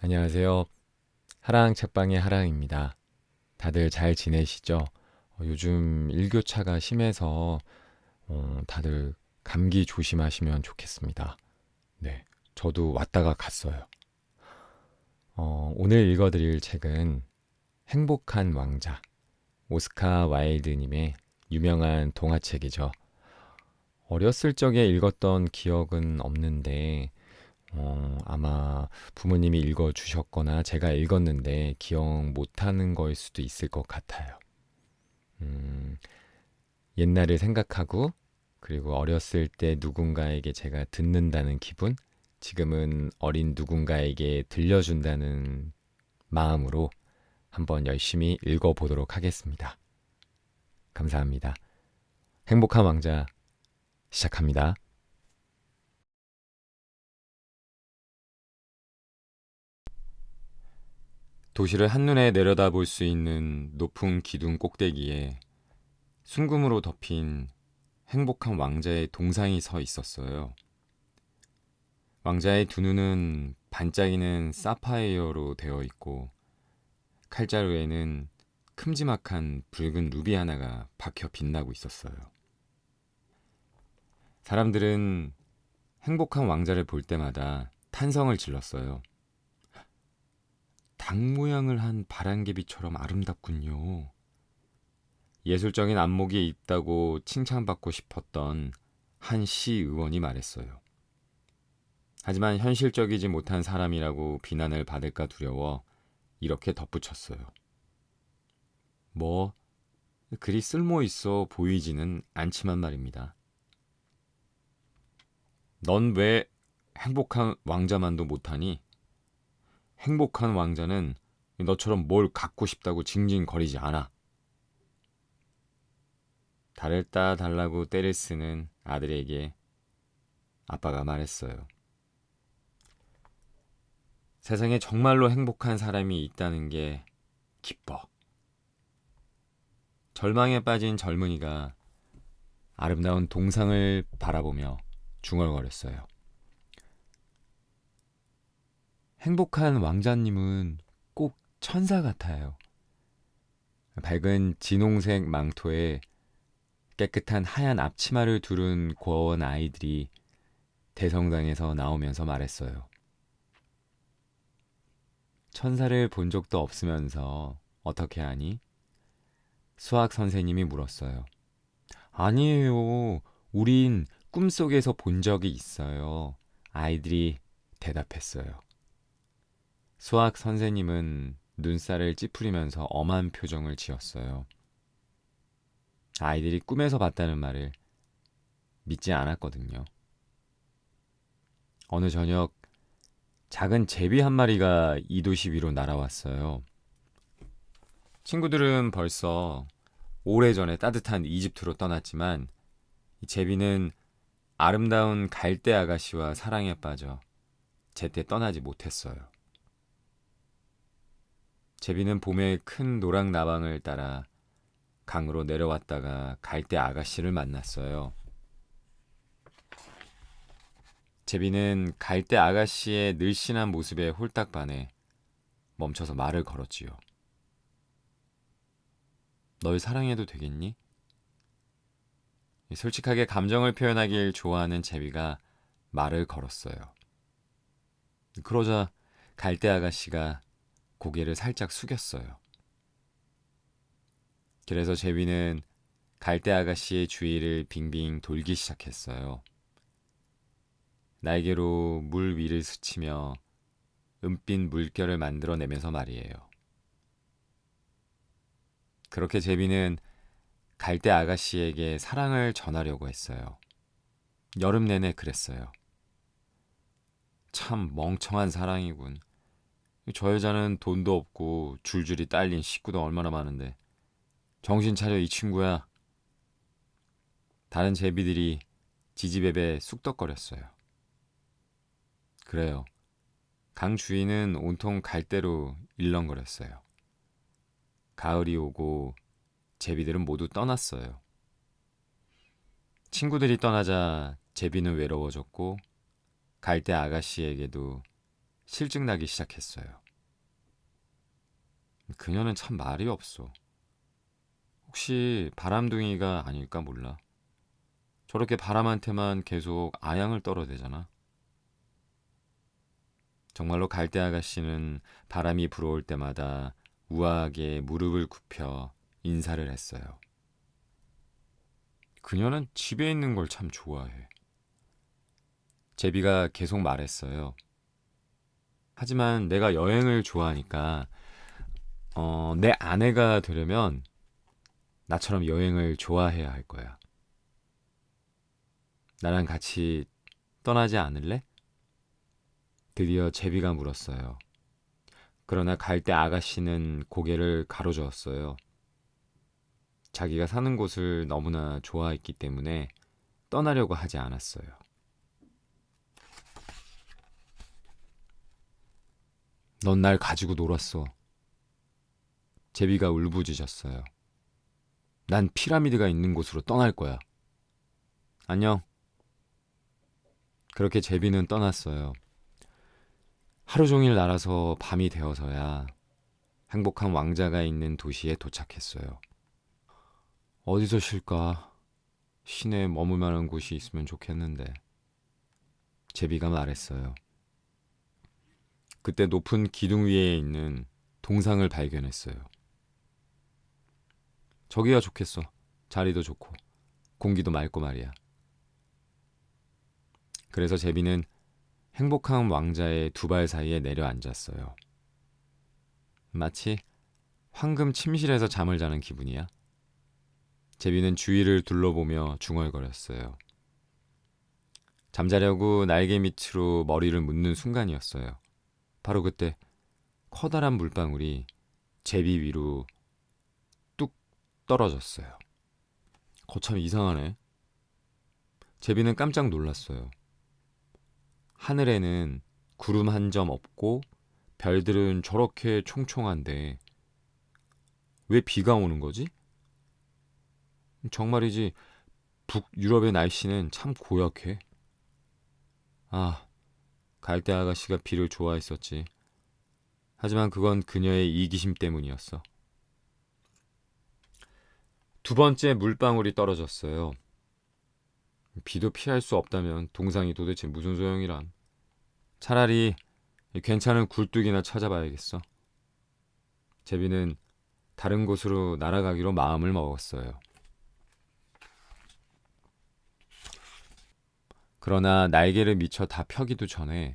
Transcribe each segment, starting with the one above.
안녕하세요. 하랑 책방의 하랑입니다. 다들 잘 지내시죠? 요즘 일교차가 심해서 다들 감기 조심하시면 좋겠습니다. 네, 저도 왔다가 갔어요. 오늘 읽어드릴 책은 행복한 왕자, 오스카 와일드님의 유명한 동화책이죠. 어렸을 적에 읽었던 기억은 없는데 아마 부모님이 읽어주셨거나 제가 읽었는데 기억 못하는 거일 수도 있을 것 같아요. 음, 옛날을 생각하고 그리고 어렸을 때 누군가에게 제가 듣는다는 기분, 지금은 어린 누군가에게 들려준다는 마음으로 한번 열심히 읽어보도록 하겠습니다. 감사합니다. 행복한 왕자 시작합니다. 도시를 한눈에 내려다볼 수 있는 높은 기둥 꼭대기에 순금으로 덮인 행복한 왕자의 동상이 서 있었어요. 왕자의 두 눈은 반짝이는 사파이어로 되어 있고 칼자루에는 큼지막한 붉은 루비 하나가 박혀 빛나고 있었어요. 사람들은 행복한 왕자를 볼 때마다 탄성을 질렀어요. 닭 모양을 한 바람개비처럼 아름답군요. 예술적인 안목이 있다고 칭찬받고 싶었던 한 시의원이 말했어요. 하지만 현실적이지 못한 사람이라고 비난을 받을까 두려워 이렇게 덧붙였어요. 뭐, 그리 쓸모 있어 보이지는 않지만 말입니다. 넌 왜 행복한 왕자만도 못하니? 행복한 왕자는 너처럼 뭘 갖고 싶다고 징징거리지 않아. 달을 따 달라고 떼를 쓰는 아들에게 아빠가 말했어요. 세상에 정말로 행복한 사람이 있다는 게 기뻐. 절망에 빠진 젊은이가 아름다운 동상을 바라보며 중얼거렸어요. 행복한 왕자님은 꼭 천사 같아요. 밝은 진홍색 망토에 깨끗한 하얀 앞치마를 두른 고아원 아이들이 대성당에서 나오면서 말했어요. 천사를 본 적도 없으면서 어떻게 하니? 수학 선생님이 물었어요. 아니에요. 우린 꿈속에서 본 적이 있어요. 아이들이 대답했어요. 수학 선생님은 눈살을 찌푸리면서 엄한 표정을 지었어요. 아이들이 꿈에서 봤다는 말을 믿지 않았거든요. 어느 저녁 작은 제비 한 마리가 이 도시 위로 날아왔어요. 친구들은 벌써 오래전에 따뜻한 이집트로 떠났지만 이 제비는 아름다운 갈대 아가씨와 사랑에 빠져 제때 떠나지 못했어요. 제비는 봄의 큰 노랑 나방을 따라 강으로 내려왔다가 갈대 아가씨를 만났어요. 제비는 갈대 아가씨의 늘씬한 모습에 홀딱 반해 멈춰서 말을 걸었지요. 널 사랑해도 되겠니? 솔직하게 감정을 표현하길 좋아하는 제비가 말을 걸었어요. 그러자 갈대 아가씨가 고개를 살짝 숙였어요. 그래서 제비는 갈대 아가씨의 주위를 빙빙 돌기 시작했어요. 날개로 물 위를 스치며 은빛 물결을 만들어내면서 말이에요. 그렇게 제비는 갈대 아가씨에게 사랑을 전하려고 했어요. 여름 내내 그랬어요. 참 멍청한 사랑이군. 저 여자는 돈도 없고 줄줄이 딸린 식구도 얼마나 많은데 정신 차려 이 친구야. 다른 제비들이 지지배배 쑥덕거렸어요. 그래요. 강 주위는 온통 갈대로 일렁거렸어요. 가을이 오고 제비들은 모두 떠났어요. 친구들이 떠나자 제비는 외로워졌고 갈대 아가씨에게도 실증 나기 시작했어요. 그녀는 참 말이 없어. 혹시 바람둥이가 아닐까 몰라. 저렇게 바람한테만 계속 아양을 떨어대잖아. 정말로 갈대 아가씨는 바람이 불어올 때마다 우아하게 무릎을 굽혀 인사를 했어요. 그녀는 집에 있는 걸 참 좋아해. 제비가 계속 말했어요. 하지만 내가 여행을 좋아하니까 내 아내가 되려면 나처럼 여행을 좋아해야 할 거야. 나랑 같이 떠나지 않을래? 드디어 제비가 물었어요. 그러나 갈대 아가씨는 고개를 가로저었어요. 자기가 사는 곳을 너무나 좋아했기 때문에 떠나려고 하지 않았어요. 넌 날 가지고 놀았어. 제비가 울부짖었어요. 난 피라미드가 있는 곳으로 떠날 거야. 안녕. 그렇게 제비는 떠났어요. 하루 종일 날아서 밤이 되어서야 행복한 왕자가 있는 도시에 도착했어요. 어디서 쉴까? 시내에 머물 만한 곳이 있으면 좋겠는데. 제비가 말했어요. 그때 높은 기둥 위에 있는 동상을 발견했어요. 저기야 좋겠어. 자리도 좋고 공기도 맑고 말이야. 그래서 제비는 행복한 왕자의 두 발 사이에 내려앉았어요. 마치 황금 침실에서 잠을 자는 기분이야. 제비는 주위를 둘러보며 중얼거렸어요. 잠자려고 날개 밑으로 머리를 묻는 순간이었어요. 바로 그때 커다란 물방울이 제비 위로 뚝 떨어졌어요. 거참 이상하네. 제비는 깜짝 놀랐어요. 하늘에는 구름 한 점 없고 별들은 저렇게 총총한데 왜 비가 오는 거지? 정말이지 북유럽의 날씨는 참 고약해. 아, 갈대 아가씨가 비를 좋아했었지. 하지만 그건 그녀의 이기심 때문이었어. 두 번째 물방울이 떨어졌어요. 비도 피할 수 없다면 동상이 도대체 무슨 소용이란. 차라리 괜찮은 굴뚝이나 찾아봐야겠어. 제비는 다른 곳으로 날아가기로 마음을 먹었어요. 그러나 날개를 미처 다 펴기도 전에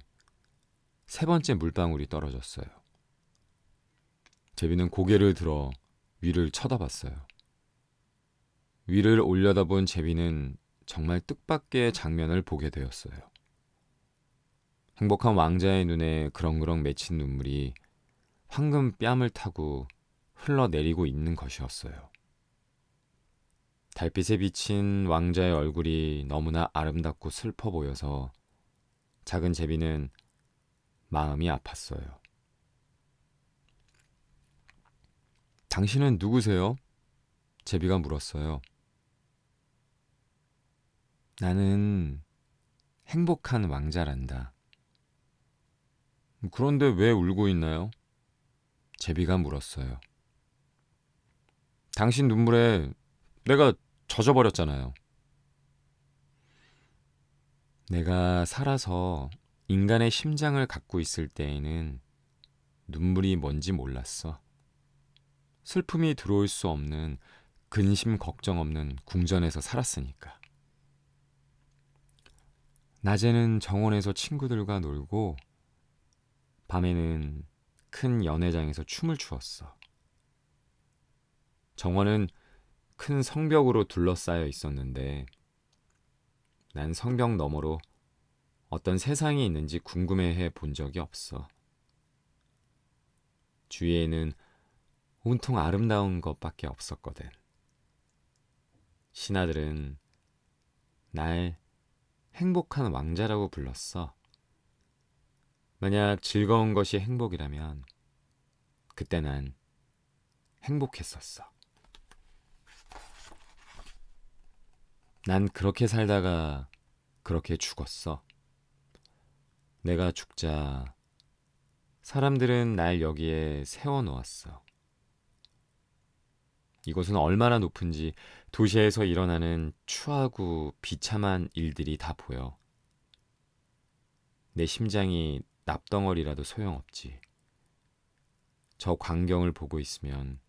세 번째 물방울이 떨어졌어요. 제비는 고개를 들어 위를 쳐다봤어요. 위를 올려다본 제비는 정말 뜻밖의 장면을 보게 되었어요. 행복한 왕자의 눈에 그렁그렁 맺힌 눈물이 황금 뺨을 타고 흘러내리고 있는 것이었어요. 달빛에 비친 왕자의 얼굴이 너무나 아름답고 슬퍼 보여서 작은 제비는 마음이 아팠어요. 당신은 누구세요? 제비가 물었어요. 나는 행복한 왕자란다. 그런데 왜 울고 있나요? 제비가 물었어요. 당신 눈물에 내가 젖어버렸잖아요. 내가 살아서 인간의 심장을 갖고 있을 때에는 눈물이 뭔지 몰랐어. 슬픔이 들어올 수 없는 근심 걱정 없는 궁전에서 살았으니까. 낮에는 정원에서 친구들과 놀고 밤에는 큰 연회장에서 춤을 추었어. 정원은 큰 성벽으로 둘러싸여 있었는데 난 성벽 너머로 어떤 세상이 있는지 궁금해해 본 적이 없어. 주위에는 온통 아름다운 것밖에 없었거든. 신하들은 날 행복한 왕자라고 불렀어. 만약 즐거운 것이 행복이라면 그때 난 행복했었어. 난 그렇게 살다가 그렇게 죽었어. 내가 죽자 사람들은 날 여기에 세워놓았어. 이곳은 얼마나 높은지 도시에서 일어나는 추하고 비참한 일들이 다 보여. 내 심장이 납덩어리라도 소용없지. 저 광경을 보고 있으면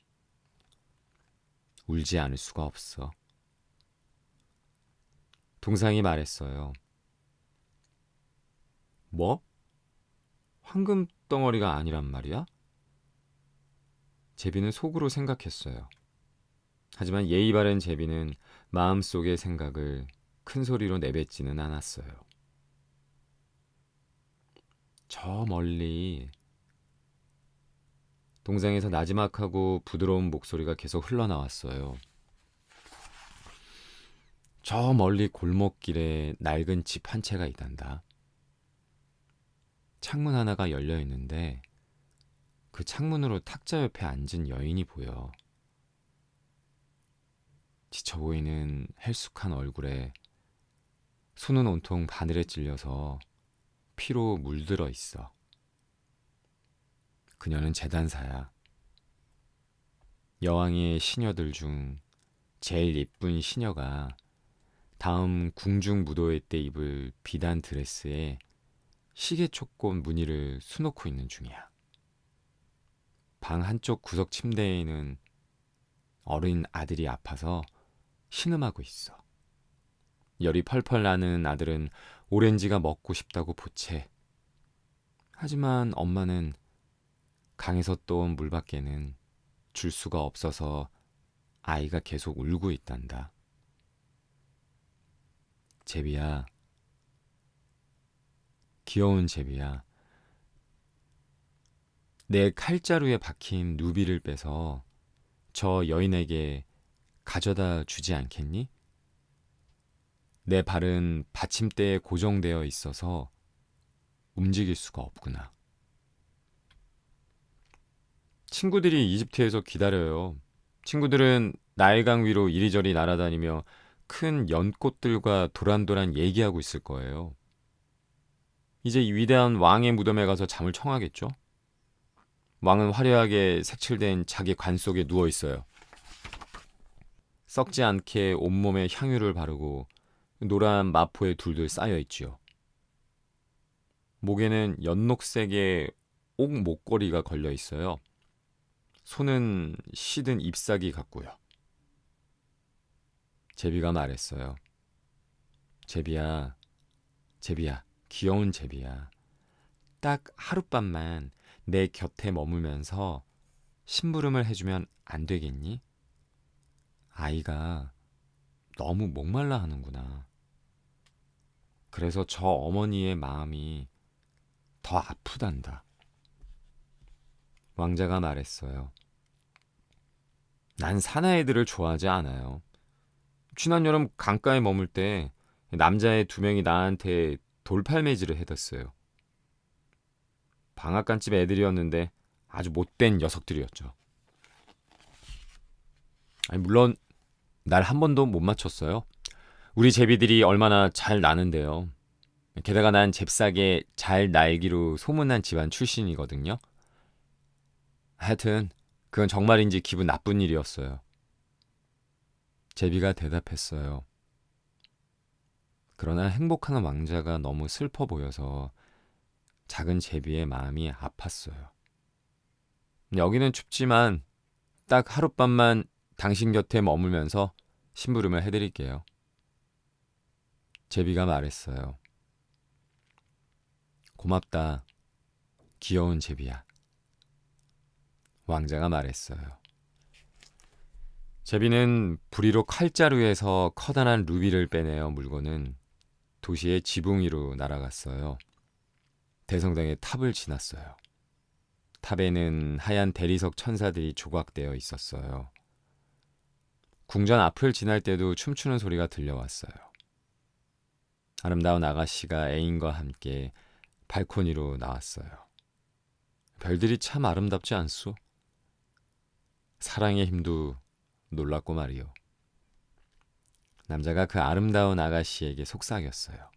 울지 않을 수가 없어. 동상이 말했어요. 뭐? 황금 덩어리가 아니란 말이야? 제비는 속으로 생각했어요. 하지만 예의 바른 제비는 마음속의 생각을 큰 소리로 내뱉지는 않았어요. 저 멀리 동상에서 나지막하고 부드러운 목소리가 계속 흘러나왔어요. 저 멀리 골목길에 낡은 집 한 채가 있단다. 창문 하나가 열려 있는데 그 창문으로 탁자 옆에 앉은 여인이 보여. 지쳐 보이는 헬쑥한 얼굴에 손은 온통 바늘에 찔려서 피로 물들어 있어. 그녀는 재단사야. 여왕의 시녀들 중 제일 예쁜 시녀가 다음 궁중 무도회 때 입을 비단 드레스에 시계촉꽃 무늬를 수놓고 있는 중이야. 방 한쪽 구석 침대에는 어린 아들이 아파서 신음하고 있어. 열이 펄펄 나는 아들은 오렌지가 먹고 싶다고 보채. 하지만 엄마는 강에서 떠온 물밖에는 줄 수가 없어서 아이가 계속 울고 있단다. 제비야, 귀여운 제비야. 내 칼자루에 박힌 누비를 빼서 저 여인에게 가져다 주지 않겠니? 내 발은 받침대에 고정되어 있어서 움직일 수가 없구나. 친구들이 이집트에서 기다려요. 친구들은 나일강 위로 이리저리 날아다니며 큰 연꽃들과 도란도란 얘기하고 있을 거예요. 이제 이 위대한 왕의 무덤에 가서 잠을 청하겠죠? 왕은 화려하게 색칠된 자기 관 속에 누워 있어요. 썩지 않게 온몸에 향유를 바르고 노란 마포에 둘둘 쌓여 있지요. 목에는 연녹색의 옥 목걸이가 걸려 있어요. 손은 시든 잎사귀 같고요. 제비가 말했어요. 제비야, 제비야, 귀여운 제비야. 딱 하룻밤만 내 곁에 머물면서 심부름을 해주면 안 되겠니? 아이가 너무 목말라 하는구나. 그래서 저 어머니의 마음이 더 아프단다. 왕자가 말했어요. 난 사나이들을 좋아하지 않아요. 지난 여름 강가에 머물 때 남자애 2명이 나한테 돌팔매질을 해댔어요. 방앗간집 애들이었는데 아주 못된 녀석들이었죠. 아니, 물론 날 한 번도 못 맞췄어요. 우리 제비들이 얼마나 잘 나는데요. 게다가 난 잽싸게 잘 날기로 소문난 집안 출신이거든요. 하여튼 그건 정말인지 기분 나쁜 일이었어요. 제비가 대답했어요. 그러나 행복한 왕자가 너무 슬퍼 보여서 작은 제비의 마음이 아팠어요. 여기는 춥지만 딱 하룻밤만 당신 곁에 머물면서 심부름을 해드릴게요. 제비가 말했어요. 고맙다, 귀여운 제비야. 왕자가 말했어요. 제비는 부리로 칼자루에서 커다란 루비를 빼내어 물고는 도시의 지붕 위로 날아갔어요. 대성당의 탑을 지났어요. 탑에는 하얀 대리석 천사들이 조각되어 있었어요. 궁전 앞을 지날 때도 춤추는 소리가 들려왔어요. 아름다운 아가씨가 애인과 함께 발코니로 나왔어요. 별들이 참 아름답지 않소? 사랑의 힘도 놀랍고 말이요. 남자가 그 아름다운 아가씨에게 속삭였어요.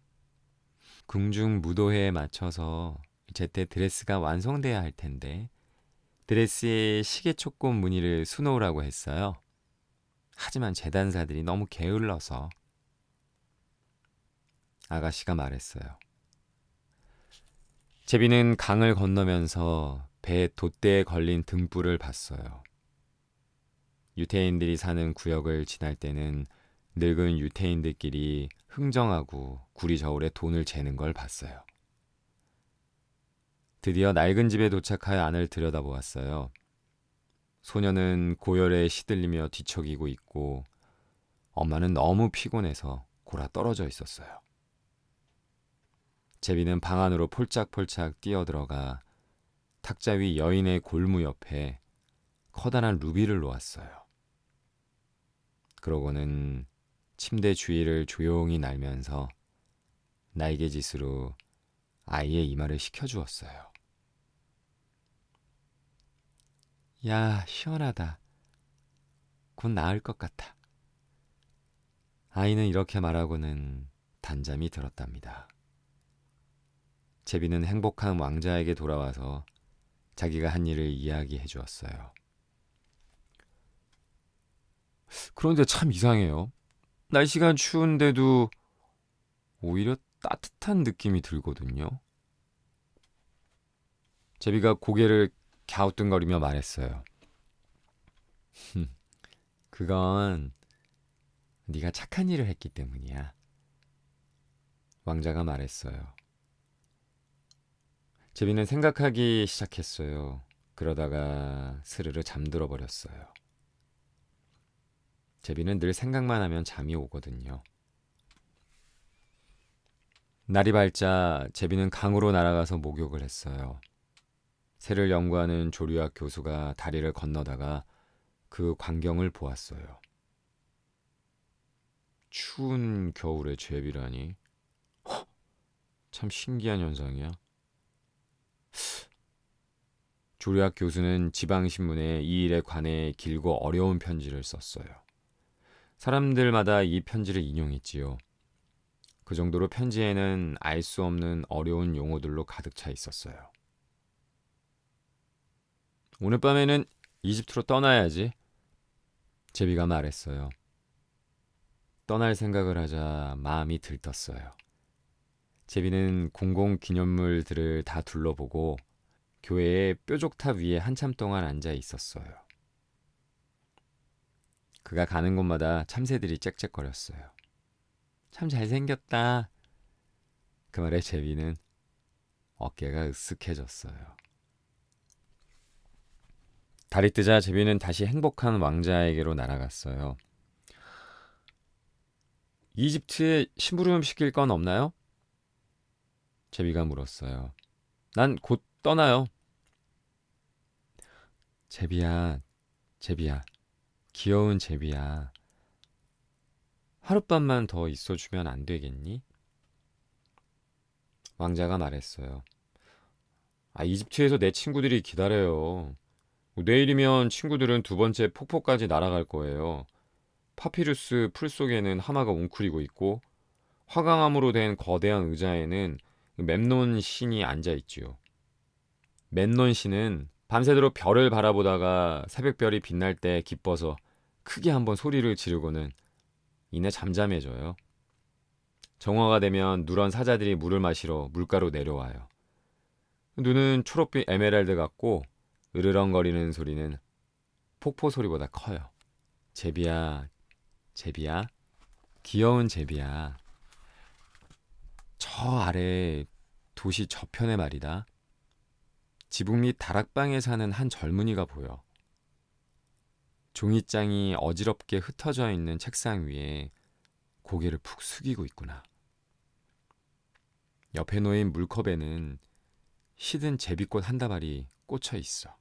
궁중 무도회에 맞춰서 제때 드레스가 완성돼야 할 텐데 드레스에 시계 촉금 무늬를 수놓으라고 했어요. 하지만 재단사들이 너무 게을러서 아가씨가 말했어요. 제비는 강을 건너면서 배 돛대에 걸린 등불을 봤어요. 유태인들이 사는 구역을 지날 때는 늙은 유태인들끼리 흥정하고 구리 저울에 돈을 재는 걸 봤어요. 드디어 낡은 집에 도착하여 안을 들여다보았어요. 소녀는 고열에 시들리며 뒤척이고 있고 엄마는 너무 피곤해서 골아 떨어져 있었어요. 제비는 방 안으로 폴짝폴짝 뛰어들어가 탁자 위 여인의 골무 옆에 커다란 루비를 놓았어요. 그러고는 침대 주위를 조용히 날면서 날개짓으로 아이의 이마를 식혀주었어요. 야, 시원하다. 곧 나을 것 같아. 아이는 이렇게 말하고는 단잠이 들었답니다. 제비는 행복한 왕자에게 돌아와서 자기가 한 일을 이야기해 주었어요. 그런데 참 이상해요. 날씨가 추운데도 오히려 따뜻한 느낌이 들거든요. 제비가 고개를 갸우뚱거리며 말했어요. 그건 네가 착한 일을 했기 때문이야. 왕자가 말했어요. 제비는 생각하기 시작했어요. 그러다가 스르르 잠들어 버렸어요. 제비는 늘 생각만 하면 잠이 오거든요. 날이 밝자 제비는 강으로 날아가서 목욕을 했어요. 새를 연구하는 조류학 교수가 다리를 건너다가 그 광경을 보았어요. 추운 겨울에 제비라니. 참 신기한 현상이야. 조류학 교수는 지방신문에 이 일에 관해 길고 어려운 편지를 썼어요. 사람들마다 이 편지를 인용했지요. 그 정도로 편지에는 알 수 없는 어려운 용어들로 가득 차 있었어요. 오늘 밤에는 이집트로 떠나야지. 제비가 말했어요. 떠날 생각을 하자 마음이 들떴어요. 제비는 공공기념물들을 다 둘러보고 교회의 뾰족탑 위에 한참 동안 앉아 있었어요. 그가 가는 곳마다 참새들이 짹짹거렸어요. 참 잘생겼다. 그 말에 제비는 어깨가 으쓱해졌어요. 달이 뜨자 제비는 다시 행복한 왕자에게로 날아갔어요. 이집트에 심부름 시킬 건 없나요? 제비가 물었어요. 난 곧 떠나요. 제비야, 제비야, 귀여운 제비야. 하룻밤만 더 있어주면 안 되겠니? 왕자가 말했어요. 이집트에서 내 친구들이 기다려요. 내일이면 친구들은 두 번째 폭포까지 날아갈 거예요. 파피루스 풀 속에는 하마가 웅크리고 있고 화강암으로 된 거대한 의자에는 memnon 신이 앉아 있지요. memnon 신은 밤새도록 별을 바라보다가 새벽별이 빛날 때 기뻐서 크게 한번 소리를 지르고는 이내 잠잠해져요. 정오가 되면 누런 사자들이 물을 마시러 물가로 내려와요. 눈은 초록빛 에메랄드 같고 으르렁거리는 소리는 폭포 소리보다 커요. 제비야, 제비야, 귀여운 제비야. 저 아래 도시 저편에 말이다. 지붕 밑 다락방에 사는 한 젊은이가 보여. 종이장이 어지럽게 흩어져 있는 책상 위에 고개를 푹 숙이고 있구나. 옆에 놓인 물컵에는 시든 제비꽃 한 다발이 꽂혀 있어.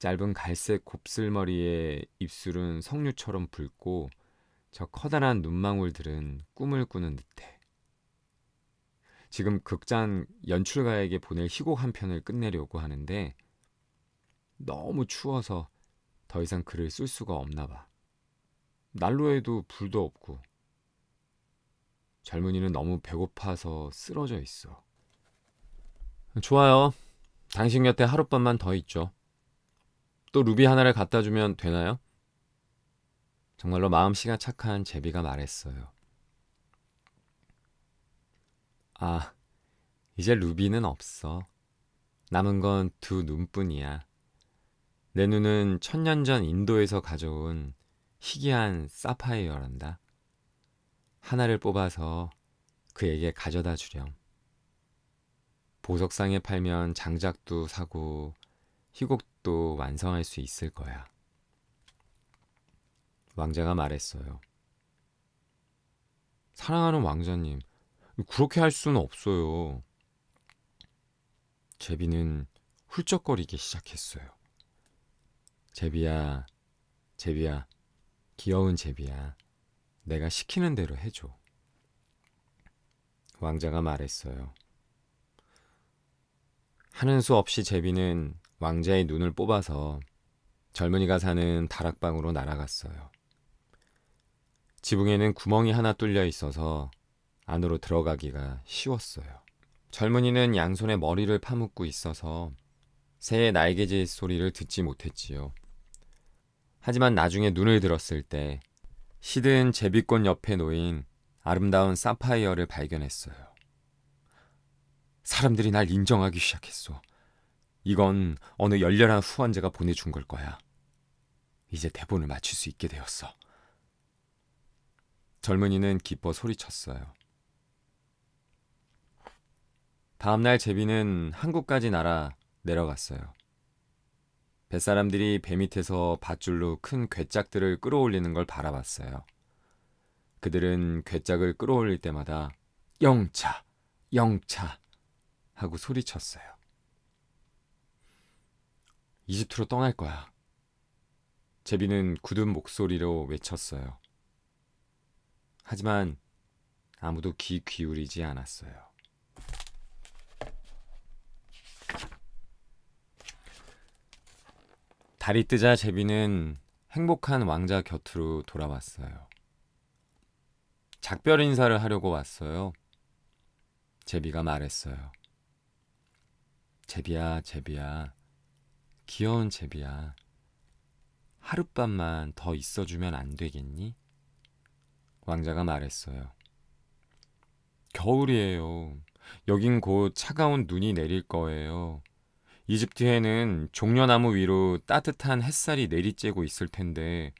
짧은 갈색 곱슬머리에 입술은 석류처럼 붉고 저 커다란 눈망울들은 꿈을 꾸는 듯해. 지금 극장 연출가에게 보낼 희곡 한 편을 끝내려고 하는데 너무 추워서 더 이상 글을 쓸 수가 없나 봐. 난로에도 불도 없고. 젊은이는 너무 배고파서 쓰러져 있어. 좋아요. 당신 곁에 하룻밤만 더 있죠. 또 루비 하나를 갖다 주면 되나요? 정말로 마음씨가 착한 제비가 말했어요. 아, 이제 루비는 없어. 남은 건 두 눈뿐이야. 내 눈은 천년 전 인도에서 가져온 희귀한 사파이어란다. 하나를 뽑아서 그에게 가져다 주렴. 보석상에 팔면 장작도 사고 희곡도 완성할 수 있을 거야. 왕자가 말했어요. 사랑하는 왕자님, 그렇게 할 수는 없어요. 제비는 훌쩍거리기 시작했어요. 제비야, 제비야, 귀여운 제비야. 내가 시키는 대로 해줘. 왕자가 말했어요. 하는 수 없이 제비는 왕자의 눈을 뽑아서 젊은이가 사는 다락방으로 날아갔어요. 지붕에는 구멍이 하나 뚫려 있어서 안으로 들어가기가 쉬웠어요. 젊은이는 양손에 머리를 파묻고 있어서 새의 날개짓 소리를 듣지 못했지요. 하지만 나중에 눈을 들었을 때 시든 제비꽃 옆에 놓인 아름다운 사파이어를 발견했어요. 사람들이 날 인정하기 시작했어. 이건 어느 열렬한 후원자가 보내준 걸 거야. 이제 대본을 맞출 수 있게 되었어. 젊은이는 기뻐 소리쳤어요. 다음날 제비는 한국까지 날아 내려갔어요. 뱃사람들이 배 밑에서 밧줄로 큰 괴짝들을 끌어올리는 걸 바라봤어요. 그들은 괴짝을 끌어올릴 때마다 영차, 영차 하고 소리쳤어요. 이집트로 떠날 거야. 제비는 굳은 목소리로 외쳤어요. 하지만 아무도 귀 기울이지 않았어요. 달이 뜨자 제비는 행복한 왕자 곁으로 돌아왔어요. 작별 인사를 하려고 왔어요. 제비가 말했어요. 제비야, 제비야, 귀여운 제비야. 하룻밤만 더 있어주면 안 되겠니? 왕자가 말했어요. 겨울이에요. 여긴 곧 차가운 눈이 내릴 거예요. 이집트에는 종려나무 위로 따뜻한 햇살이 내리쬐고 있을 텐데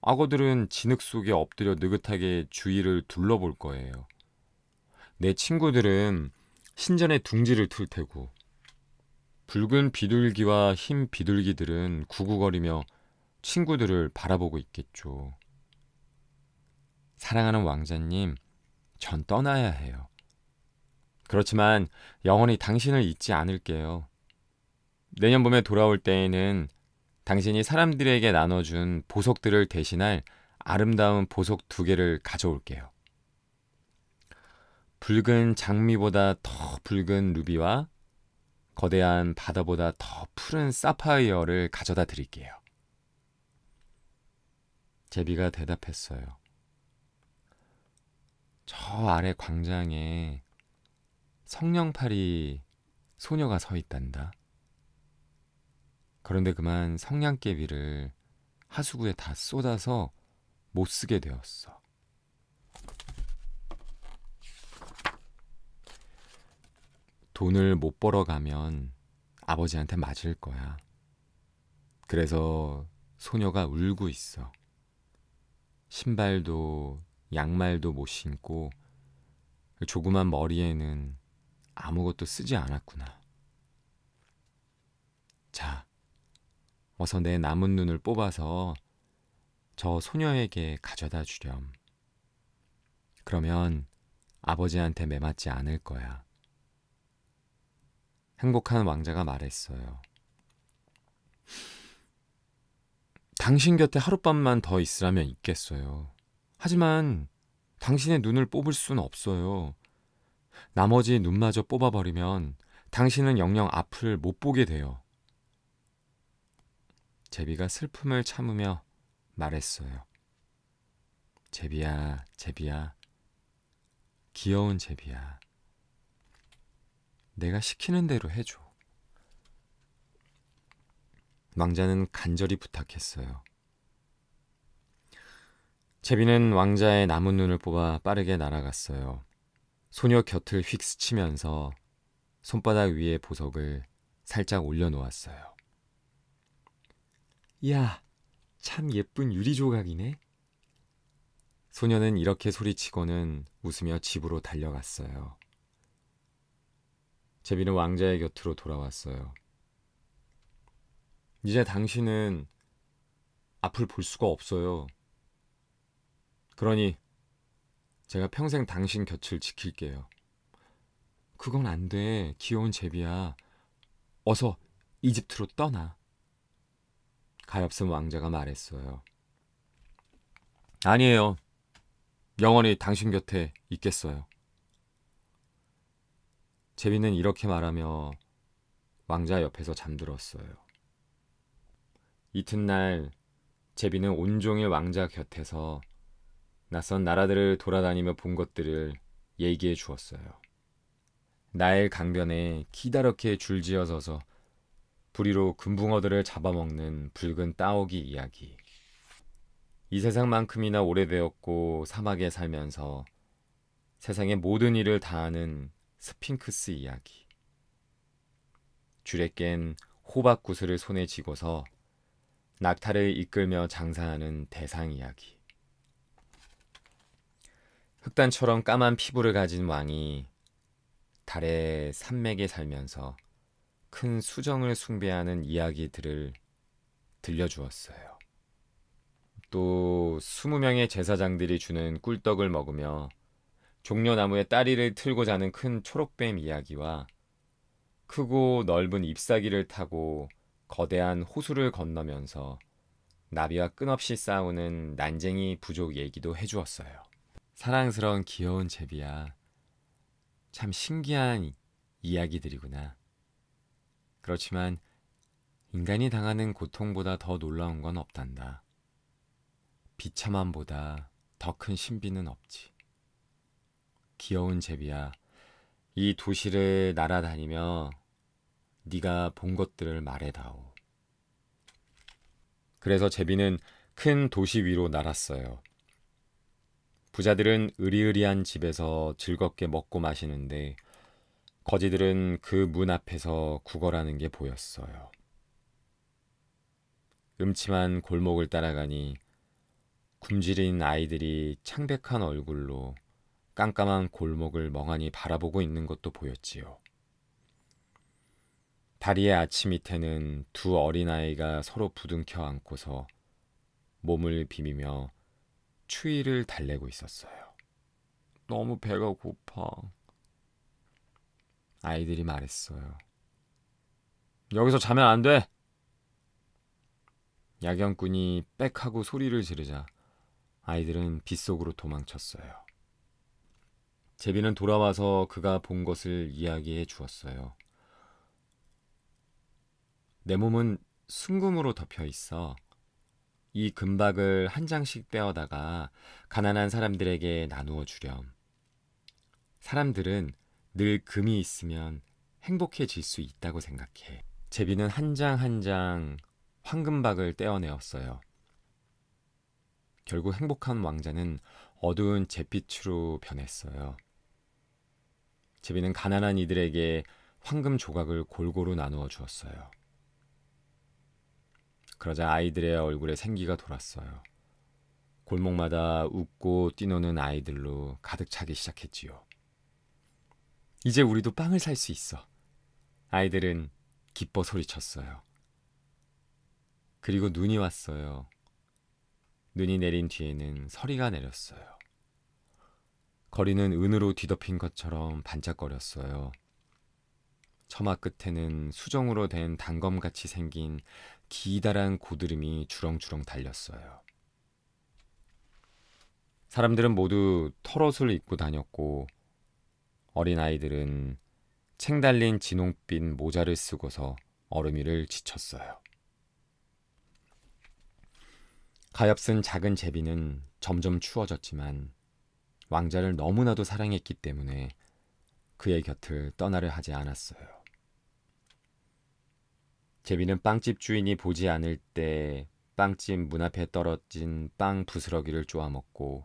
악어들은 진흙 속에 엎드려 느긋하게 주위를 둘러볼 거예요. 내 친구들은 신전에 둥지를 틀 테고 붉은 비둘기와 흰 비둘기들은 구구거리며 친구들을 바라보고 있겠죠. 사랑하는 왕자님, 전 떠나야 해요. 그렇지만 영원히 당신을 잊지 않을게요. 내년 봄에 돌아올 때에는 당신이 사람들에게 나눠준 보석들을 대신할 아름다운 보석 2개를 가져올게요. 붉은 장미보다 더 붉은 루비와 거대한 바다보다 더 푸른 사파이어를 가져다 드릴게요. 제비가 대답했어요. 저 아래 광장에 성냥팔이 소녀가 서 있단다. 그런데 그만 성냥개비를 하수구에 다 쏟아서 못 쓰게 되었어. 돈을 못 벌어가면 아버지한테 맞을 거야. 그래서 소녀가 울고 있어. 신발도 양말도 못 신고 조그만 머리에는 아무것도 쓰지 않았구나. 자, 어서 내 남은 눈을 뽑아서 저 소녀에게 가져다 주렴. 그러면 아버지한테 매맞지 않을 거야. 행복한 왕자가 말했어요. 당신 곁에 하룻밤만 더 있으라면 있겠어요. 하지만 당신의 눈을 뽑을 수는 없어요. 나머지 눈마저 뽑아버리면 당신은 영영 앞을 못 보게 돼요. 제비가 슬픔을 참으며 말했어요. 제비야, 제비야, 귀여운 제비야. 내가 시키는 대로 해줘. 왕자는 간절히 부탁했어요. 제비는 왕자의 남은 눈을 뽑아 빠르게 날아갔어요. 소녀 곁을 휙 스치면서 손바닥 위에 보석을 살짝 올려놓았어요. 야, 참 예쁜 유리 조각이네. 소녀는 이렇게 소리치고는 웃으며 집으로 달려갔어요. 제비는 왕자의 곁으로 돌아왔어요. 이제 당신은 앞을 볼 수가 없어요. 그러니 제가 평생 당신 곁을 지킬게요. 그건 안 돼, 귀여운 제비야. 어서 이집트로 떠나. 가엾은 왕자가 말했어요. 아니에요. 영원히 당신 곁에 있겠어요. 제비는 이렇게 말하며 왕자 옆에서 잠들었어요. 이튿날 제비는 온종일 왕자 곁에서 낯선 나라들을 돌아다니며 본 것들을 얘기해 주었어요. 나일 강변에 기다랗게 줄지어 서서 부리로 금붕어들을 잡아먹는 붉은 따오기 이야기. 이 세상만큼이나 오래되었고 사막에 살면서 세상의 모든 일을 다 아는 스핑크스 이야기. 줄에 깬 호박 구슬을 손에 쥐고서 낙타를 이끌며 장사하는 대상 이야기. 흑단처럼 까만 피부를 가진 왕이 달의 산맥에 살면서 큰 수정을 숭배하는 이야기들을 들려주었어요. 또 20명의 제사장들이 주는 꿀떡을 먹으며 종려나무에 따리를 틀고 자는 큰 초록뱀 이야기와 크고 넓은 잎사귀를 타고 거대한 호수를 건너면서 나비와 끝없이 싸우는 난쟁이 부족 얘기도 해주었어요. 사랑스러운 귀여운 제비야. 참 신기한 이야기들이구나. 그렇지만 인간이 당하는 고통보다 더 놀라운 건 없단다. 비참함보다 더 큰 신비는 없지. 귀여운 제비야, 이 도시를 날아다니며 네가 본 것들을 말해다오. 그래서 제비는 큰 도시 위로 날았어요. 부자들은 으리으리한 집에서 즐겁게 먹고 마시는데 거지들은 그 문 앞에서 구걸하는 게 보였어요. 음침한 골목을 따라가니 굶주린 아이들이 창백한 얼굴로 깜깜한 골목을 멍하니 바라보고 있는 것도 보였지요. 다리의 아치 밑에는 두 어린아이가 서로 부둥켜 안고서 몸을 비비며 추위를 달래고 있었어요. 너무 배가 고파. 아이들이 말했어요. 여기서 자면 안 돼. 야경꾼이 빽하고 소리를 지르자 아이들은 빗속으로 도망쳤어요. 제비는 돌아와서 그가 본 것을 이야기해 주었어요. 내 몸은 순금으로 덮여 있어. 이 금박을 한 장씩 떼어다가 가난한 사람들에게 나누어 주렴. 사람들은 늘 금이 있으면 행복해질 수 있다고 생각해. 제비는 한 장 한 장 황금박을 떼어내었어요. 결국 행복한 왕자는 어두운 잿빛으로 변했어요. 제비는 가난한 이들에게 황금 조각을 골고루 나누어 주었어요. 그러자 아이들의 얼굴에 생기가 돌았어요. 골목마다 웃고 뛰노는 아이들로 가득 차기 시작했지요. 이제 우리도 빵을 살 수 있어. 아이들은 기뻐 소리쳤어요. 그리고 눈이 왔어요. 눈이 내린 뒤에는 서리가 내렸어요. 거리는 은으로 뒤덮인 것처럼 반짝거렸어요. 처마 끝에는 수정으로 된 단검같이 생긴 기다란 고드름이 주렁주렁 달렸어요. 사람들은 모두 털옷을 입고 다녔고 어린아이들은 챙 달린 진홍빛 모자를 쓰고서 얼음 위를 지쳤어요. 가엾은 작은 제비는 점점 추워졌지만 왕자를 너무나도 사랑했기 때문에 그의 곁을 떠나려 하지 않았어요. 제비는 빵집 주인이 보지 않을 때 빵집 문 앞에 떨어진 빵 부스러기를 쪼아 먹고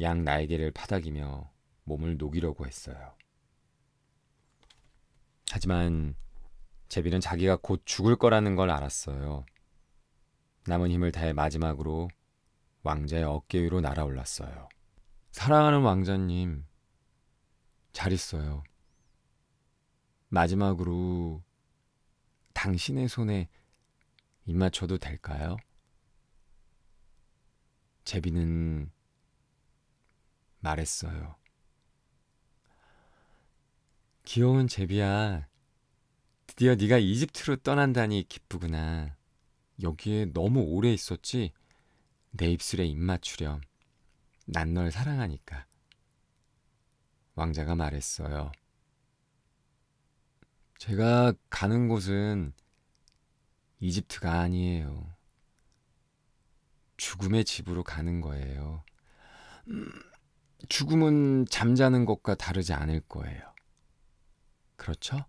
양 날개를 파닥이며 몸을 녹이려고 했어요. 하지만 제비는 자기가 곧 죽을 거라는 걸 알았어요. 남은 힘을 다해 마지막으로 왕자의 어깨 위로 날아올랐어요. 사랑하는 왕자님, 잘 있어요. 마지막으로 당신의 손에 입 맞춰도 될까요? 제비는 말했어요. 귀여운 제비야, 드디어 네가 이집트로 떠난다니 기쁘구나. 여기에 너무 오래 있었지? 내 입술에 입 맞추렴. 난 널 사랑하니까. 왕자가 말했어요. 제가 가는 곳은 이집트가 아니에요. 죽음의 집으로 가는 거예요. 죽음은 잠자는 것과 다르지 않을 거예요. 그렇죠?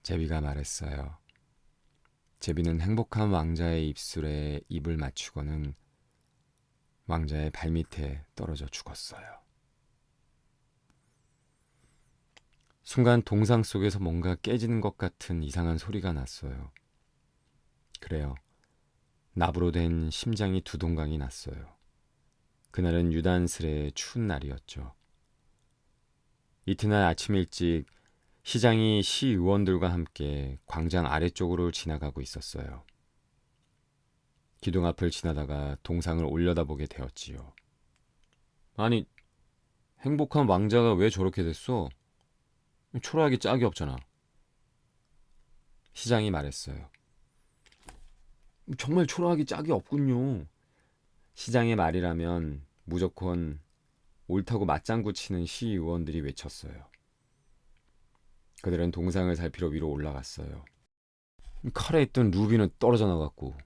제비가 말했어요. 제비는 행복한 왕자의 입술에 입을 맞추고는 왕자의 발밑에 떨어져 죽었어요. 순간 동상 속에서 뭔가 깨지는 것 같은 이상한 소리가 났어요. 그래요. 납으로 된 심장이 두 동강이 났어요. 그날은 유단스레 추운 날이었죠. 이튿날 아침 일찍 시장이 시의원들과 함께 광장 아래쪽으로 지나가고 있었어요. 기둥 앞을 지나다가 동상을 올려다보게 되었지요. 아니, 행복한 왕자가 왜 저렇게 됐어? 초라하기 짝이 없잖아. 시장이 말했어요. 정말 초라하기 짝이 없군요. 시장의 말이라면 무조건 옳다고 맞장구 치는 시의원들이 외쳤어요. 그들은 동상을 살피러 위로 올라갔어요. 칼에 있던 루비는 떨어져 나갔고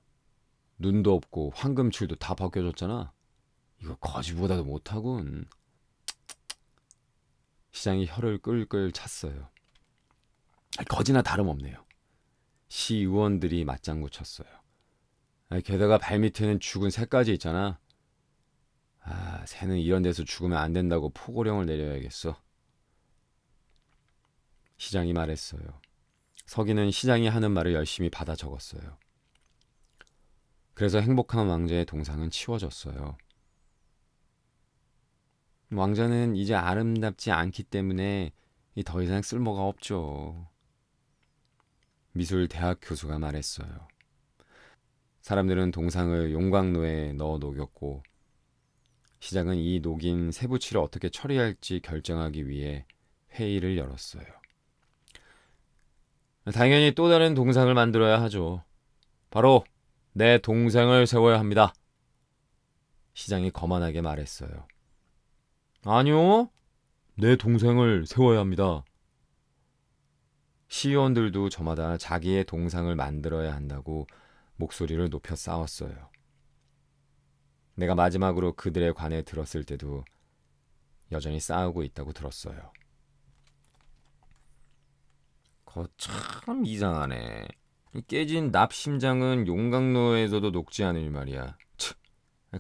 눈도 없고 황금칠도 다 벗겨졌잖아. 이거 거지보다도 못하군. 시장이 혀를 끌끌 찼어요. 거지나 다름없네요. 시의원들이 맞장구 쳤어요. 게다가 발밑에는 죽은 새까지 있잖아. 새는 이런 데서 죽으면 안 된다고 포고령을 내려야겠어. 시장이 말했어요. 서기는 시장이 하는 말을 열심히 받아 적었어요. 그래서 행복한 왕자의 동상은 치워졌어요. 왕자는 이제 아름답지 않기 때문에 더 이상 쓸모가 없죠. 미술대학 교수가 말했어요. 사람들은 동상을 용광로에 넣어 녹였고 시장은 이 녹인 세부치를 어떻게 처리할지 결정하기 위해 회의를 열었어요. 당연히 또 다른 동상을 만들어야 하죠. 바로 내 동상을 세워야 합니다. 시장이 거만하게 말했어요. 아니요. 내 동상을 세워야 합니다. 시의원들도 저마다 자기의 동상을 만들어야 한다고 목소리를 높여 싸웠어요. 내가 마지막으로 그들의 관에 들었을 때도 여전히 싸우고 있다고 들었어요. 참 이상하네. 깨진 납심장은 용광로에서도 녹지 않으니 말이야.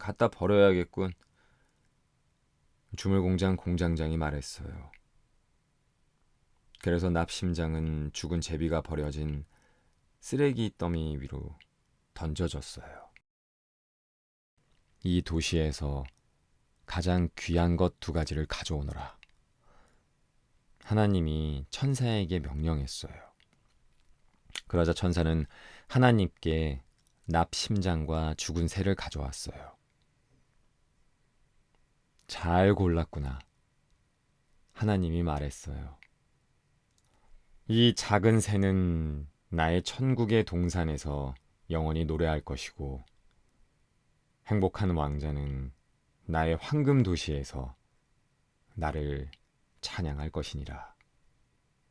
갖다 버려야겠군. 주물공장 공장장이 말했어요. 그래서 납심장은 죽은 제비가 버려진 쓰레기 더미 위로 던져졌어요. 이 도시에서 가장 귀한 것 두 가지를 가져오너라. 하나님이 천사에게 명령했어요. 그러자 천사는 하나님께 납심장과 죽은 새를 가져왔어요. 잘 골랐구나. 하나님이 말했어요. 이 작은 새는 나의 천국의 동산에서 영원히 노래할 것이고 행복한 왕자는 나의 황금 도시에서 나를 찬양할 것이니라.